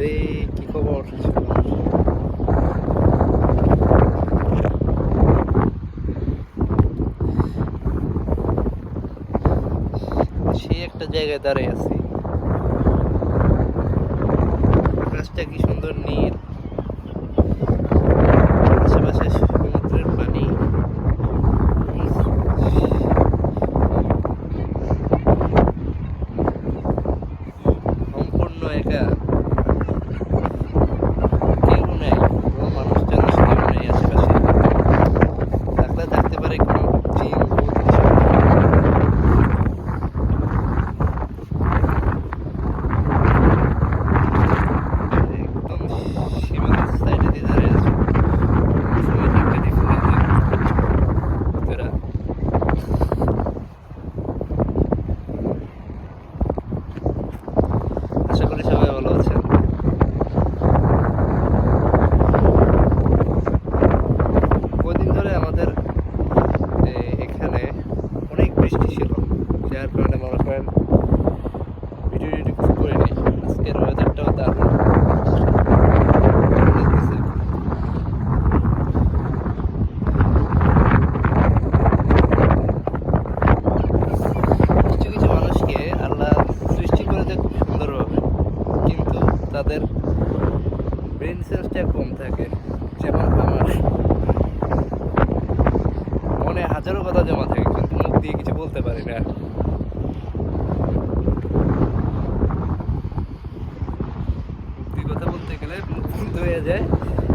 এই কি খবর? সেই একটা জায়গায় দাঁড়িয়ে আছি, আকাশটা কি সুন্দর নীল, আশেপাশে সমুদ্রের পানি, সম্পূর্ণ একা, কেউ নেই, কোনো মানুষ জানাস কেউ নেই আশেপাশে। থাকলে থাকতে পারে কোনো জিন ভূত কিছু। একদম সীমানার সাইডে দিয়ে দাঁড়িয়ে আছি, সময় থাকতে দেখি ভূতেরা। আশা করি সবাই ভালো আছেন। কদিন ধরে আমাদের এখানে অনেক বৃষ্টি ছিল, যার কারণে মনে করেন ভিডিও কিছু করে নেই। আজকের ওয়েদারটাও দারুণ লাগতেছে। কিছু কিছু মানুষকে আল্লাহ সৃষ্টি করেছে খুব সুন্দরভাবে, কিন্তু তাদের ব্রেন সেন্সটা কম থাকে। যেমন আমার মনে হাজারো কথা জমা থাকে, কিন্তু মুখ দিয়ে কিছু বলতে পারি না। মুখ দিয়ে কথা বলতে গেলে মুখ বন্ধ হয়ে যায়।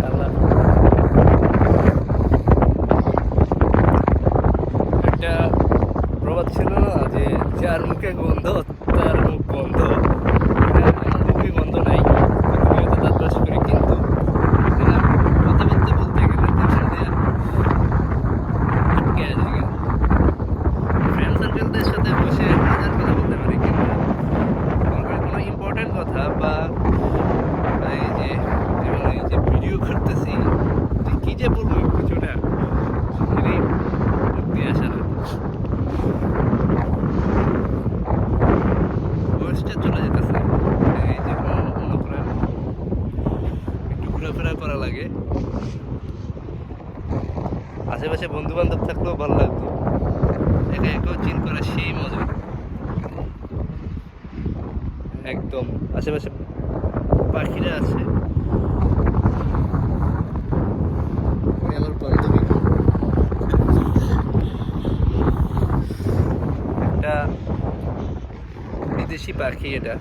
আল্লাহ, একটা প্রবাদ ছিল না যে যার মুখে গন্ধ তার মুখ বন্ধ। হ্যাঁ, আমার মুখে গন্ধ নাই, প্রতিনিয়ত দাঁত ব্রাশ করি, কিন্তু কথা বলতে গেলে তার সাথে আটকে আছে। ফ্রেন্ড সার্কেলদের সাথে বসে হাজার কথা বলতে পারি, কিন্তু কোনো ইম্পর্টেন্ট কথা বা এই যে যেমন এই যে ভিডিও করতেছি, যে কী যে বলবো কিছুটা সেটাই দিয়ে আসা না, বয়সটা চলে যেতেছে। এই যে মনে করেন একটু ঘোরাফেরা করা লাগে, আশেপাশে বন্ধু বান্ধব থাকলেও ভালো লাগতো। একা একাও চিল করা সেই মজা। একদম আশেপাশে পাখিরা আছে। আমার বান্ধবী একটা বিদেশি পাখি, এটা